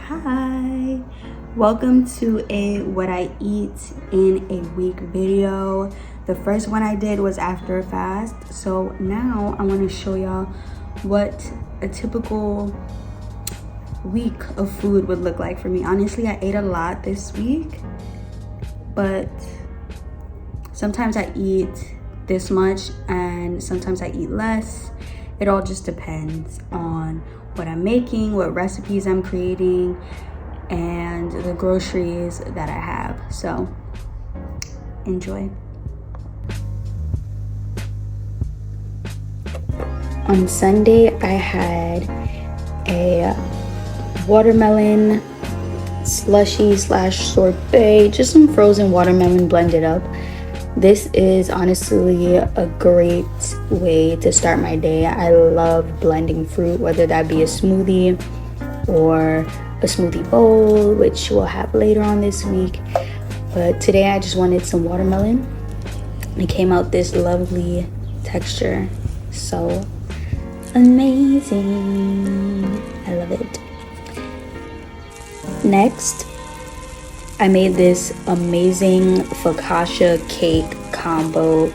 Hi, welcome to a what I eat in a week video. The first one I did was after a fast, so now I want to show y'all what a typical week of food would look like for me. Honestly, I ate a lot this week, but sometimes I eat this much and sometimes I eat less. It all just depends on what I'm making, what recipes I'm creating, and the groceries that I have. So enjoy. On Sunday, I had a watermelon slushy / sorbet, just some frozen watermelon blended up. This is honestly a great way to start my day. I love blending fruit, whether that be a smoothie or a smoothie bowl, which we'll have later on this week. But today I just wanted some watermelon. It came out this lovely texture. So amazing. I love it. Next, I made this amazing focaccia cake combo.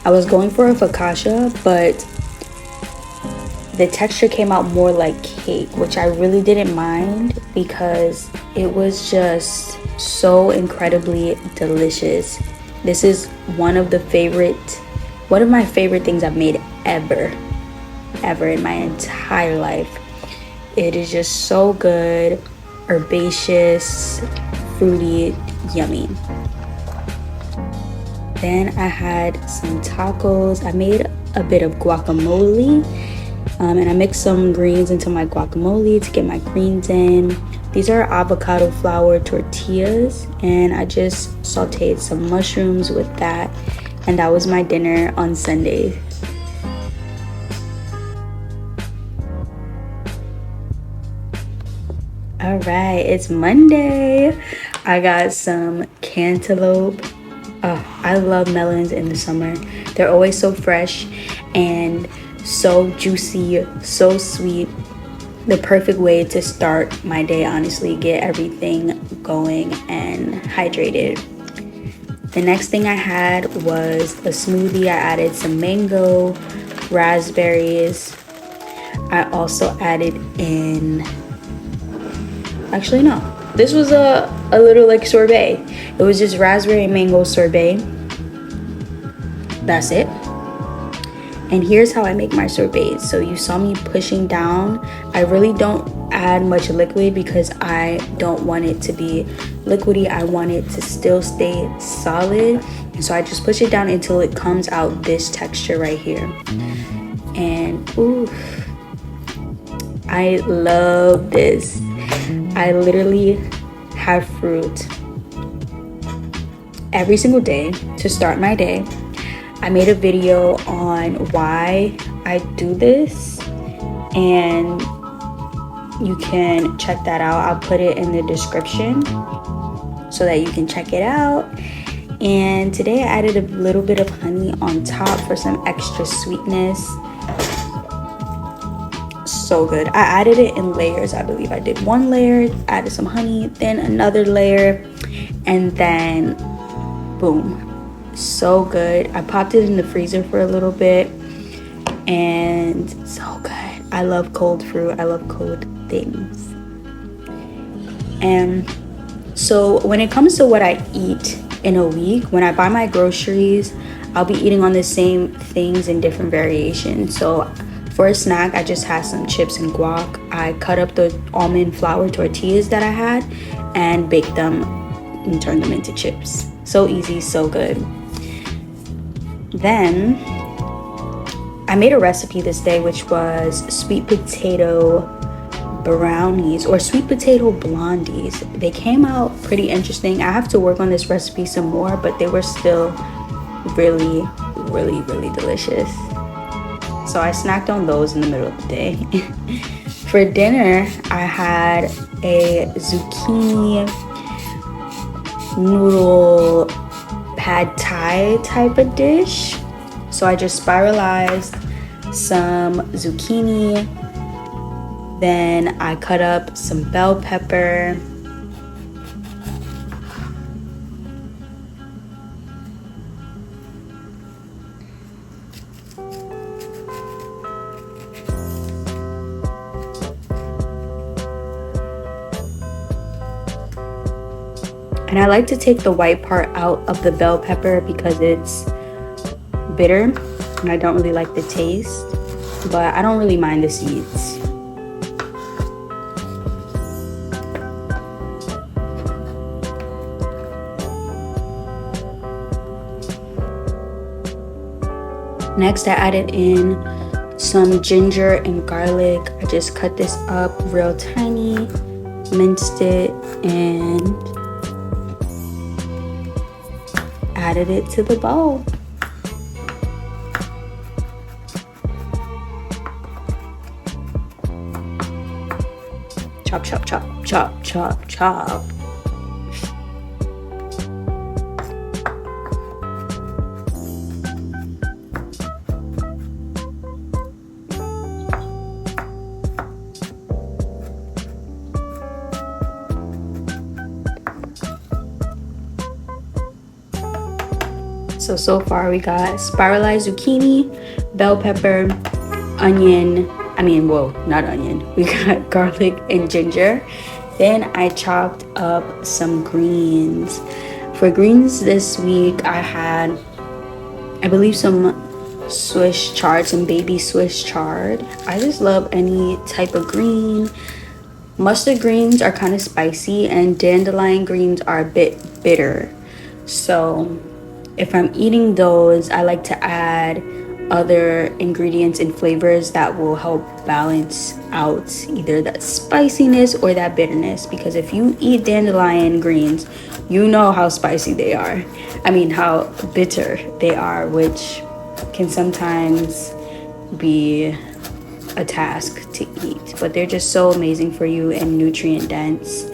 I was going for a focaccia, but the texture came out more like cake, which I really didn't mind because it was just so incredibly delicious. This is one of my favorite things I've made ever in my entire life. It is just so good, herbaceous, fruity, yummy. Then I had some tacos. I made a bit of guacamole, and I mixed some greens into my guacamole to get my greens in. These are avocado flour tortillas, and I just sauteed some mushrooms with that, and that was my dinner on Sunday. All right, it's Monday. I got some cantaloupe. I love melons in the summer. They're always so fresh and so juicy, so sweet. The perfect way to start my day, honestly. Get everything going and hydrated. The next thing I had was a smoothie. I added some mango, raspberries. I also added in... Actually, no. This was a little like sorbet. It was just raspberry and mango sorbet. That's it. And here's how I make my sorbet. So you saw me pushing down. I really don't add much liquid because I don't want it to be liquidy. I want it to still stay solid. And so I just push it down until it comes out this texture right here. And ooh, I love this. I literally have fruit every single day to start my day. I made a video on why I do this, and you can check that out. I'll put it in the description so that you can check it out. And today I added a little bit of honey on top for some extra sweetness. So good. I added it in layers. I believe I did one layer, added some honey, then another layer, and then boom. So good. I popped it in the freezer for a little bit, and so good. I love cold fruit. I love cold things. And so when it comes to what I eat in a week, when I buy my groceries, I'll be eating on the same things in different variations. So for a snack, I just had some chips and guac. I cut up the almond flour tortillas that I had and baked them and turned them into chips. So easy, so good. Then I made a recipe this day, which was sweet potato brownies or sweet potato blondies. They came out pretty interesting. I have to work on this recipe some more, but they were still really, really, really delicious. So I snacked on those in the middle of the day. For dinner, I had a zucchini noodle pad thai type of dish. So I just spiralized some zucchini, Then I cut up some bell pepper. And I like to take the white part out of the bell pepper because it's bitter and I don't really like the taste, but I don't really mind the seeds. Next, I added in some ginger and garlic. I just cut this up real tiny, minced it, and added it to the bowl. Chop, chop, chop, chop, chop, chop. So far we got spiralized zucchini, bell pepper, onion, not onion. We got garlic and ginger. Then I chopped up some greens. For greens this week, I had, I believe, some Swiss chard, some baby Swiss chard. I just love any type of green. Mustard greens are kind of spicy and dandelion greens are a bit bitter. So if I'm eating those, I like to add other ingredients and flavors that will help balance out either that spiciness or that bitterness. Because if you eat dandelion greens, you know how spicy they are. How bitter they are, which can sometimes be a task to eat. But they're just so amazing for you and nutrient dense.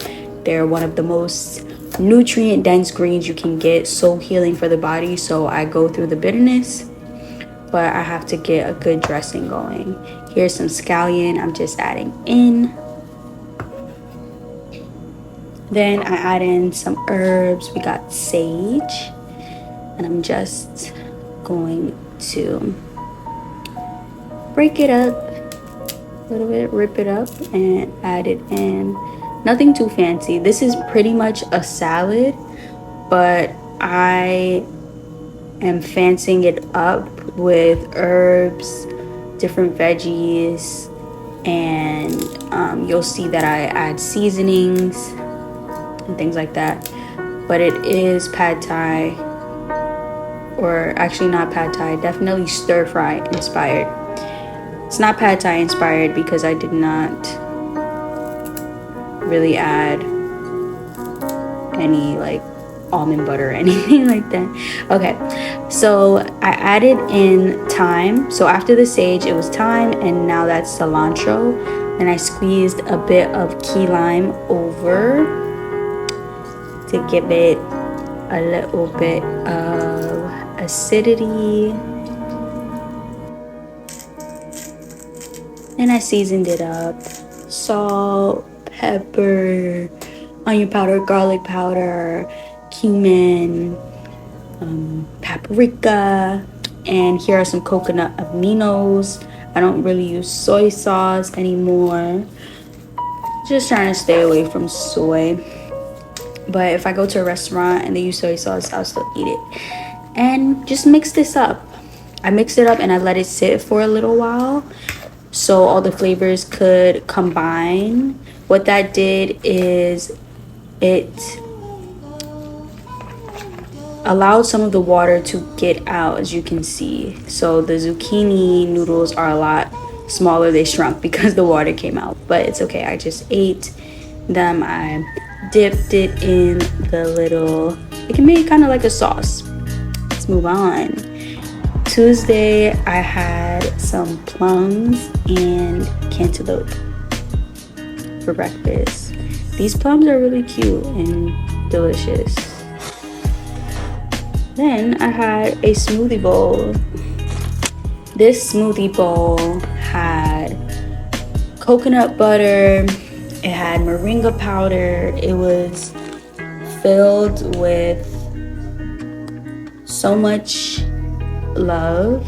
They're one of the most nutrient dense greens you can get, so healing for the body. So I go through the bitterness, but I have to get a good dressing going. Here's some scallion I'm just adding in. Then I add in some herbs. We got sage, and I'm just going to break it up a little bit, rip it up, and add it in. Nothing too fancy. This is pretty much a salad, but I am fancying it up with herbs, different veggies, and you'll see that I add seasonings and things like that. But it is pad thai, or actually not pad thai, definitely stir fry inspired. It's not pad thai inspired because I did not really add any like almond butter or anything like that. Okay, so I added in thyme. So after the sage, it was thyme, and now that's cilantro. And I squeezed a bit of key lime over to give it a little bit of acidity. And I seasoned it up. Salt, pepper, onion powder, garlic powder, cumin, paprika, and here are some coconut aminos. I don't really use soy sauce anymore. Just trying to stay away from soy. But if I go to a restaurant and they use soy sauce, I'll still eat it. And just mix this up. I mixed it up and I let it sit for a little while so all the flavors could combine. What that did is it allowed some of the water to get out, as you can see. So the zucchini noodles are a lot smaller. They shrunk because the water came out, but it's okay. I just ate them. I dipped it in the little, it can make kind of like a sauce. Let's move on. Tuesday, I had some plums and cantaloupe for breakfast. These plums are really cute and delicious. Then I had a smoothie bowl. This smoothie bowl had coconut butter. It had moringa powder. It was filled with so much love.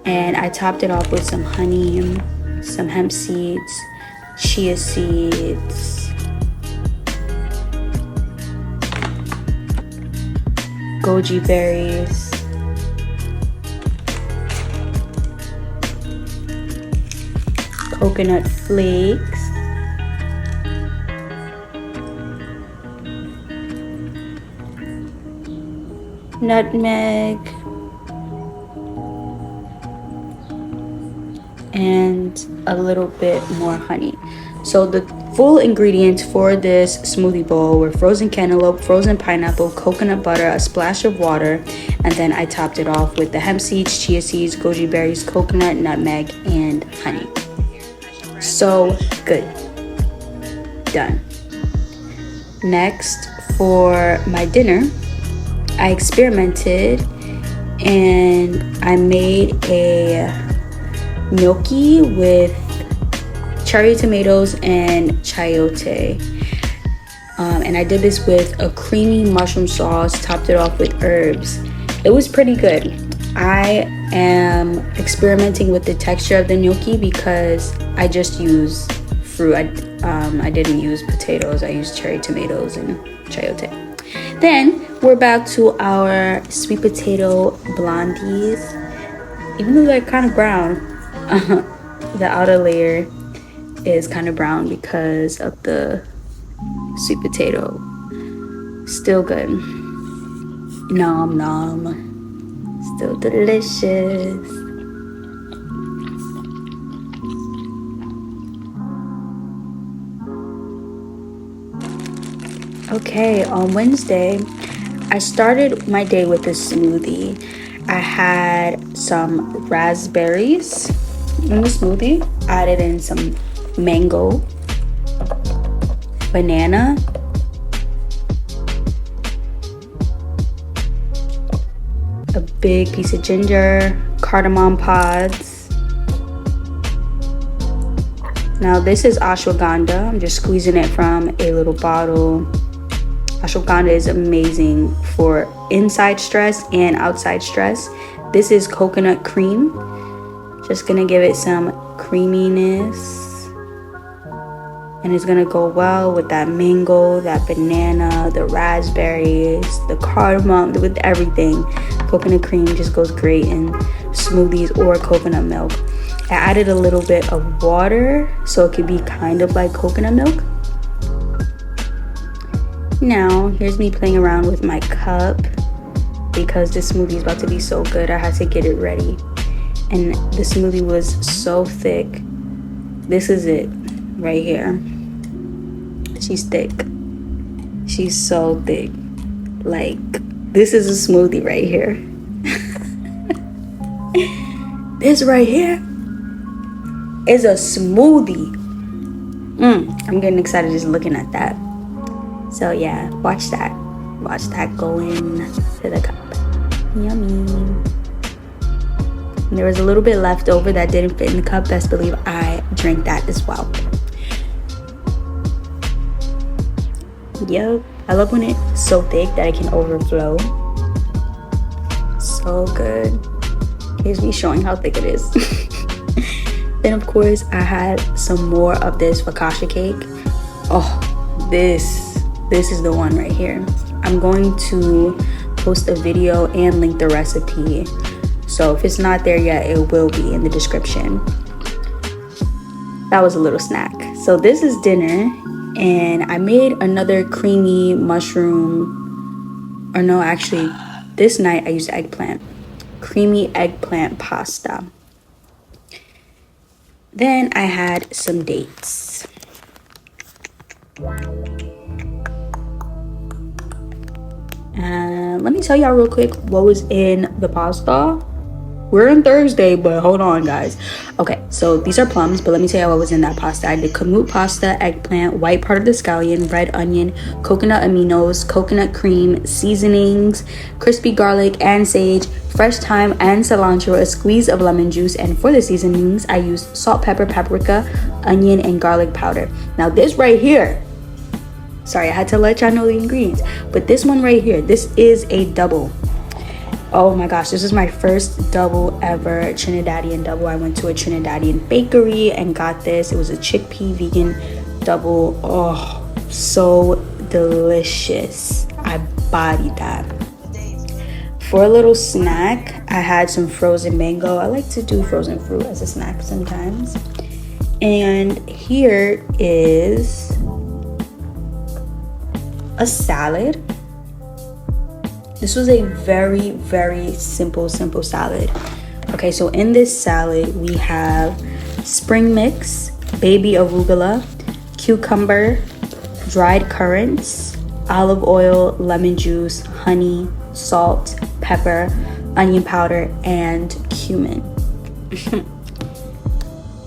And I topped it off with some honey, some hemp seeds, chia seeds, goji berries, coconut flakes, nutmeg, and a little bit more honey. So the full ingredients for this smoothie bowl were frozen cantaloupe, frozen pineapple, coconut butter, a splash of water, and then I topped it off with the hemp seeds, chia seeds, goji berries, coconut, nutmeg, and honey. So good. Done. Next, for my dinner, I experimented and I made a gnocchi with cherry tomatoes and chayote. And I did this with a creamy mushroom sauce, topped it off with herbs. It was pretty good. I am experimenting with the texture of the gnocchi because I just use fruit. I didn't use potatoes. I used cherry tomatoes and chayote. Then we're back to our sweet potato blondies. Even though they're kind of brown, the outer layer is kind of brown because of the sweet potato. Still good. Nom nom. Still delicious. Okay, on Wednesday, I started my day with a smoothie. I had some raspberries in the smoothie. I added in some mango, banana, a big piece of ginger, cardamom pods. Now this is ashwagandha. I'm just squeezing it from a little bottle. Ashwagandha is amazing for inside stress and outside stress. This is coconut cream. Just gonna give it some creaminess. And it's gonna go well with that mango, that banana, the raspberries, the cardamom, with everything. Coconut cream just goes great in smoothies or coconut milk. I added a little bit of water so it could be kind of like coconut milk. Now, here's me playing around with my cup because this smoothie is about to be so good. I had to get it ready. And the smoothie was so thick. This is it right here. She's thick. She's so thick. Like, this is a smoothie right here. This right here is a smoothie. I'm getting excited just looking at that. So yeah, watch that. Watch that go in to the cup. Yummy. And there was a little bit left over that didn't fit in the cup. Best believe I drank that as well. Yep. I love when it's so thick that it can overflow. So good. Here's me showing how thick it is. Then of course I had some more of this focaccia cake. Oh, this is the one right here. I'm going to post a video and link the recipe. So if it's not there yet, it will be in the description. That was a little snack. So this is dinner, and I made another creamy mushroom, or no, actually, this night I used eggplant. Creamy eggplant pasta. Then I had some dates. And let me tell y'all real quick what was in the pasta. We're on Thursday, but hold on, guys. Okay, so these are plums, but let me tell you what was in that pasta. I did kamut pasta, eggplant, white part of the scallion, red onion, coconut aminos, coconut cream, seasonings, crispy garlic and sage, fresh thyme and cilantro, a squeeze of lemon juice, and for the seasonings, I used salt, pepper, paprika, onion, and garlic powder. Now this right here, sorry, I had to let y'all know the ingredients, but this one right here, this is a double. Oh my gosh, this is my first double ever Trinidadian double. I went to a Trinidadian bakery and got this. It was a chickpea vegan double. Oh, so delicious. I bodied that. For a little snack, I had some frozen mango. I like to do frozen fruit as a snack sometimes. And here is a salad. This was a very, very simple salad. Okay, so in this salad, we have spring mix, baby arugula, cucumber, dried currants, olive oil, lemon juice, honey, salt, pepper, onion powder, and cumin.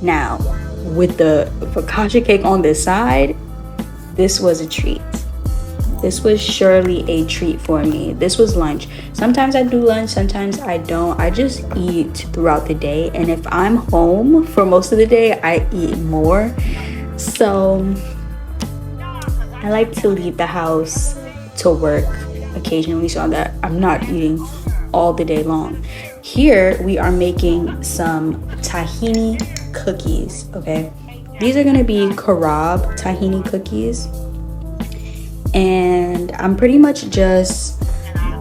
Now, with the focaccia cake on the side, this was a treat. This was surely a treat for me. This was lunch. Sometimes I do lunch, sometimes I don't. I just eat throughout the day. And if I'm home for most of the day, I eat more. So I like to leave the house to work occasionally so that I'm not eating all the day long. Here we are making some tahini cookies, okay? These are gonna be carob tahini cookies. And I'm pretty much just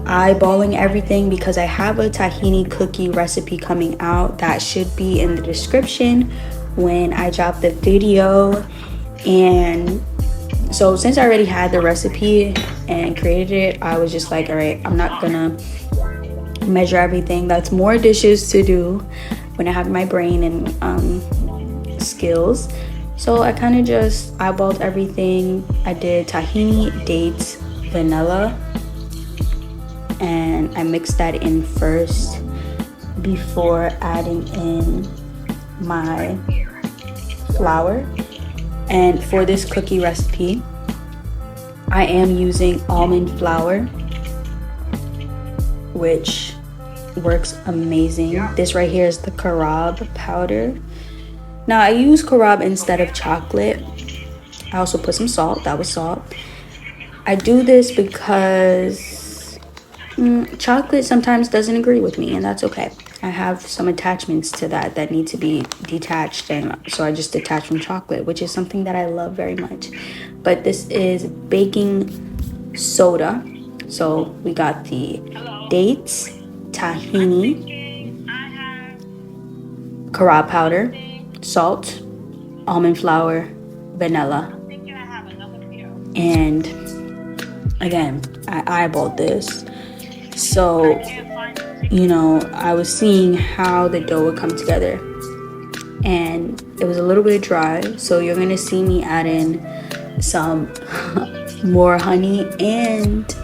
eyeballing everything because I have a tahini cookie recipe coming out that should be in the description when I drop the video. And so since I already had the recipe and created it, I was just like, all right, I'm not gonna measure everything. That's more dishes to do when I have my brain and skills. So I kind of just eyeballed everything. I did tahini, dates, vanilla, and I mixed that in first before adding in my flour. And for this cookie recipe, I am using almond flour, which works amazing. This right here is the carob powder. Now I use carob instead of chocolate. I also put some salt. That was salt. I do this because chocolate sometimes doesn't agree with me, and that's okay. I have some attachments to that need to be detached, and so I just detach from chocolate, which is something that I love very much. But this is baking soda. So we got the dates, tahini, carob powder, salt, almond flour, vanilla, and again, I eyeballed this. So, you know, I was seeing how the dough would come together, and it was a little bit dry, so you're gonna see me add in some more honey and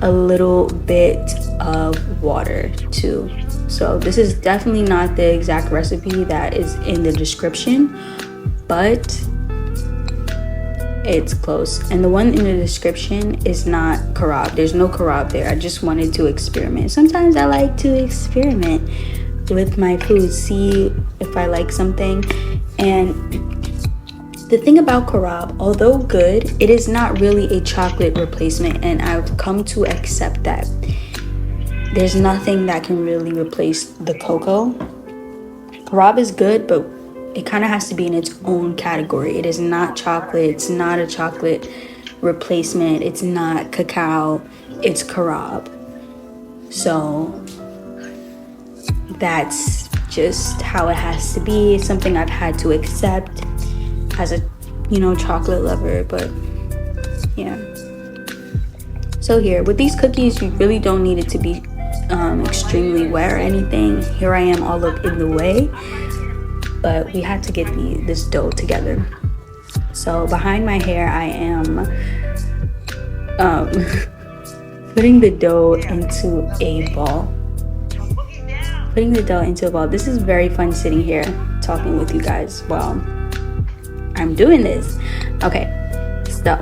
a little bit of water too. So this is definitely not the exact recipe that is in the description, but it's close. And the one in the description is not carob. There's no carob there. I just wanted to experiment. Sometimes I like to experiment with my food, see if I like something. And the thing about carob, although good, it is not really a chocolate replacement, and I've come to accept that. There's nothing that can really replace the cocoa. Carob is good, but it kind of has to be in its own category. It is not chocolate. It's not a chocolate replacement. It's not cacao. It's carob. So that's just how it has to be. It's something I've had to accept as a, you know, chocolate lover. But yeah. So here, with these cookies, you really don't need it to be extremely wet or anything. Here I am all up in the way, but we had to get this dough together. So behind my hair, I am putting the dough into a ball. This is very fun sitting here talking with you guys while I'm doing this. Okay, so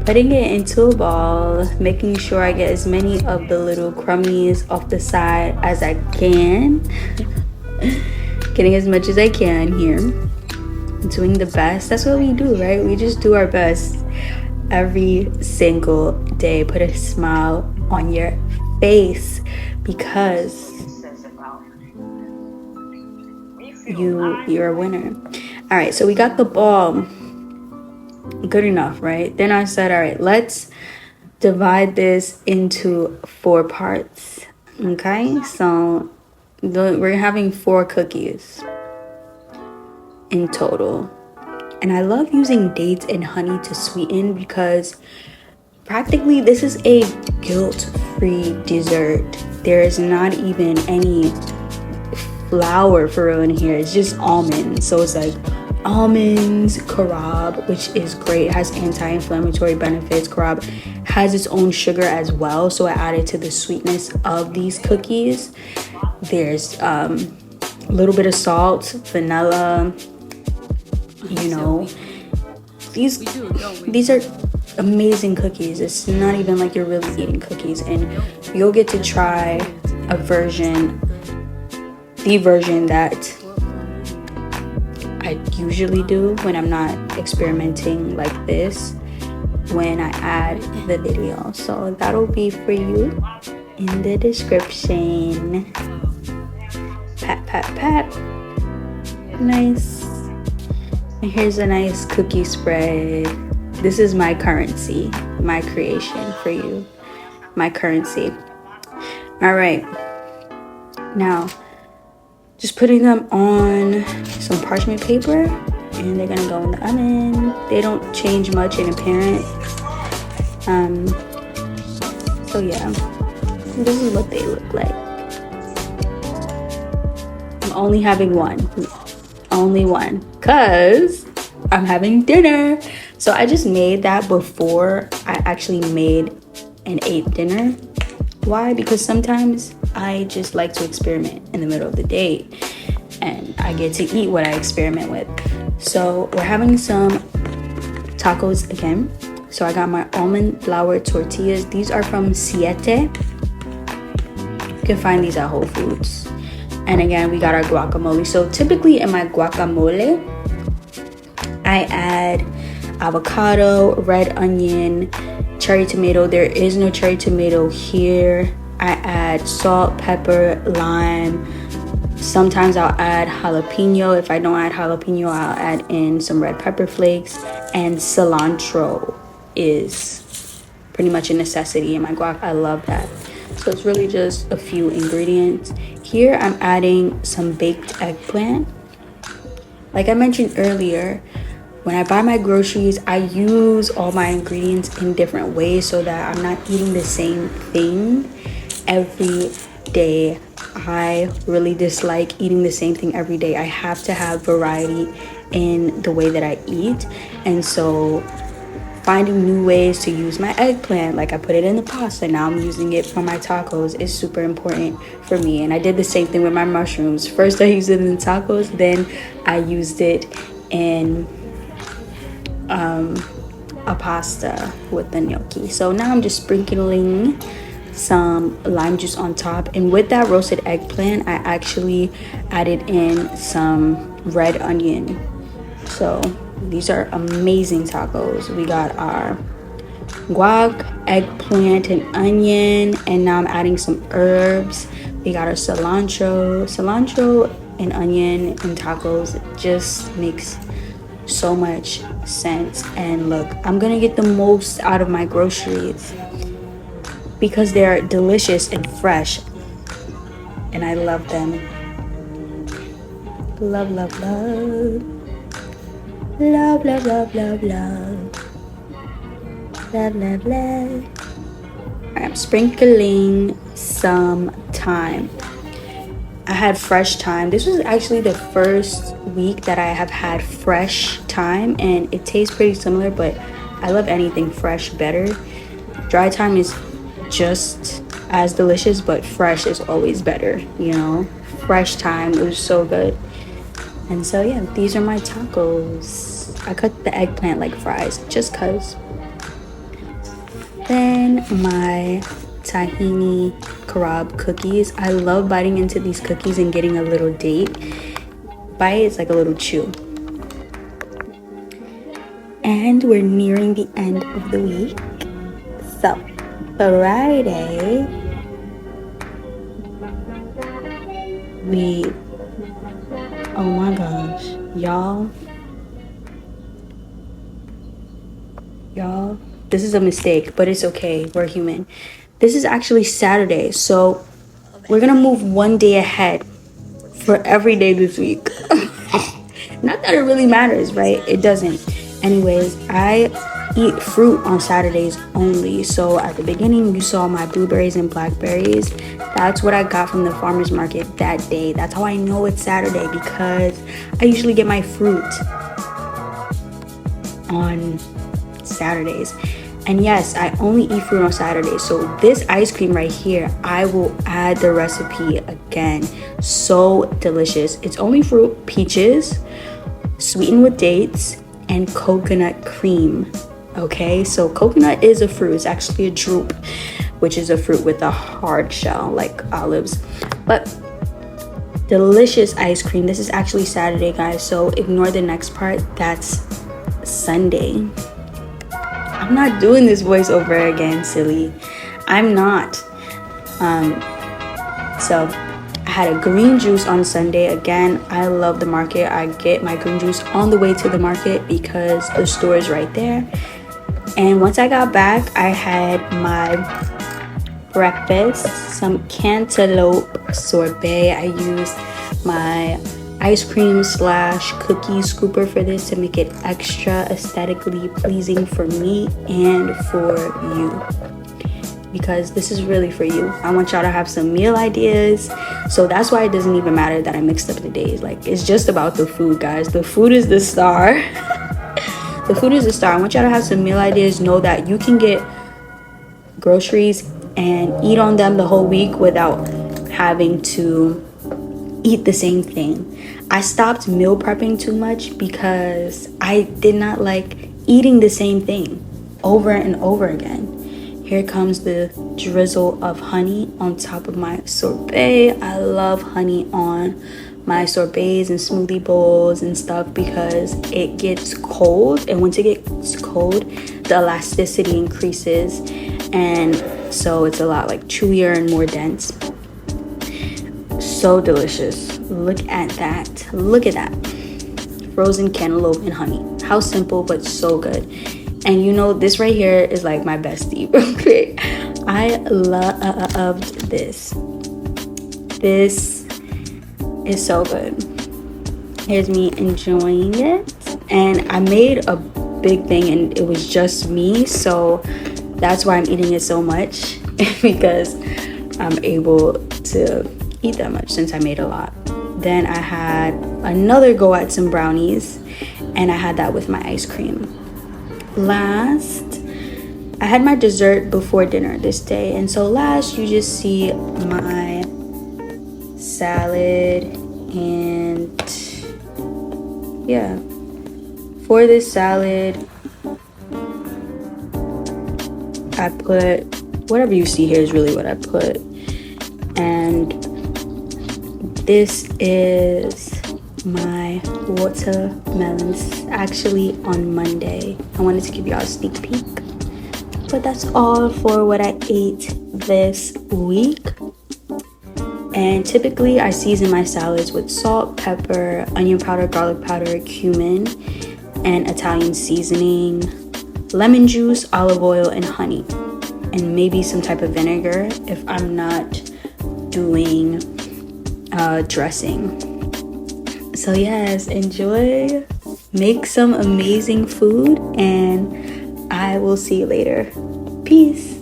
putting it into a ball, making sure I get as many of the little crummies off the side as I can. Getting as much as I can here. Doing the best. That's what we do, right? We just do our best every single day. Put a smile on your face because you're a winner. All right, so we got the ball. Good enough, right? Then I said, all right, let's divide this into 4 parts. Okay, so we're having 4 cookies in total. And I love using dates and honey to sweeten because practically this is a guilt-free dessert. There is not even any flour for real in here. It's just almonds. So it's like almonds, carob, which is great. It has anti-inflammatory benefits. Carob has its own sugar as well, so I added to the sweetness of these cookies. There's a little bit of salt, vanilla, you know. These are amazing cookies. It's not even like you're really eating cookies, and you'll get to try the version that I usually do when I'm not experimenting like this when I add the video. So that'll be for you in the description. Pat, pat, pat. Nice. And here's a nice cookie spread. This is my currency, my creation for you. My currency. All right. Now, just putting them on some parchment paper, and they're gonna go in the oven. They don't change much in appearance. So yeah, this is what they look like. I'm only having one, cause I'm having dinner. So I just made that before I actually made and ate dinner. Why? Because sometimes I just like to experiment in the middle of the day, and I get to eat what I experiment with. So we're having some tacos again. So I got my almond flour tortillas. These are from Siete. You can find these at Whole Foods. And again, we got our guacamole. So typically in my guacamole, I add avocado, red onion, cherry tomato. There is no cherry tomato here. I add salt, pepper, lime. Sometimes I'll add jalapeno. If I don't add jalapeno, I'll add in some red pepper flakes. And cilantro is pretty much a necessity in my guac. I love that. So it's really just a few ingredients. Here I'm adding some baked eggplant. Like I mentioned earlier, when I buy my groceries, I use all my ingredients in different ways so that I'm not eating the same thing every day. I really dislike eating the same thing every day. I have to have variety in the way that I eat. And so finding new ways to use my eggplant, like I put it in the pasta, now I'm using it for my tacos, is super important for me. And I did the same thing with my mushrooms. First I used it in the tacos, then I used it in a pasta with the gnocchi. So now I'm just sprinkling some lime juice on top, and with that roasted eggplant I actually added in some red onion. So these are amazing tacos. We got our guac, eggplant, and onion, and now I'm adding some herbs. We got our cilantro and onion and tacos. It just makes so much sense. And look, I'm gonna get the most out of my groceries because they're delicious and fresh, and I love them. Love, love, love. Love, love, love, love, love. Love, love, love. I'm sprinkling some thyme. I had fresh thyme. This was actually the first week that I have had fresh thyme, and it tastes pretty similar, but I love anything fresh better. Dry thyme is just as delicious, but fresh is always better, you know. Fresh thyme was so good. And so yeah, these are my tacos. I cut the eggplant like fries just cause. Then my tahini kebab cookies. I love biting into these cookies and getting a little date bite. It's like a little chew. And we're nearing the end of the week. So Friday, oh my gosh, y'all, this is a mistake, but it's okay, we're human. This is actually Saturday, so we're gonna move one day ahead for every day this week. Not that it really matters, right? It doesn't. Anyways, I eat fruit on Saturdays only. So at the beginning, you saw my blueberries and blackberries. That's what I got from the farmer's market that day. That's how I know it's Saturday, because I usually get my fruit on Saturdays. And yes, I only eat fruit on Saturdays. So this ice cream right here, I will add the recipe again. So delicious. It's only fruit, peaches, sweetened with dates, and coconut cream. Okay, so coconut is a fruit. It's actually a drupe, which is a fruit with a hard shell like olives. But delicious ice cream. This is actually Saturday, guys, so ignore the next part. That's Sunday. I'm not doing this voiceover again, silly. I'm not. So I had a green juice on Sunday. Again, I love the market. I get my green juice on the way to the market because the store is right there. And once I got back, I had my breakfast, some cantaloupe sorbet. I used my ice cream / cookie scooper for this to make it extra aesthetically pleasing for me and for you, because this is really for you. I want y'all to have some meal ideas. So that's why it doesn't even matter that I mixed up the days. Like, it's just about the food, guys. The food is the star. The food is the star. I want y'all to have some meal ideas. Know that you can get groceries and eat on them the whole week without having to eat the same thing. I stopped meal prepping too much because I did not like eating the same thing over and over again. Here comes the drizzle of honey on top of my sorbet. I love honey on my sorbets and smoothie bowls and stuff because it gets cold, and once it gets cold, the elasticity increases, and so it's a lot like chewier and more dense. So delicious. Look at that. Look at that. Frozen cantaloupe and honey. How simple, but so good. And you know, this right here is like my bestie. Okay, I loved this. This is so good. Here's me enjoying it. And I made a big thing and it was just me, so that's why I'm eating it so much, because I'm able to eat that much since I made a lot. Then I had another go at some brownies, and I had that with my ice cream. Last, I had my dessert before dinner this day, and so last you just see my salad. And yeah, for this salad I put whatever you see here is really what I put. And this is my watermelons, actually on Monday. I wanted to give y'all a sneak peek. But that's all for what I ate this week. And typically I season my salads with salt, pepper, onion powder, garlic powder, cumin, and Italian seasoning, lemon juice, olive oil, and honey. And maybe some type of vinegar if I'm not doing dressing. So yes, enjoy, make some amazing food, and I will see you later. Peace.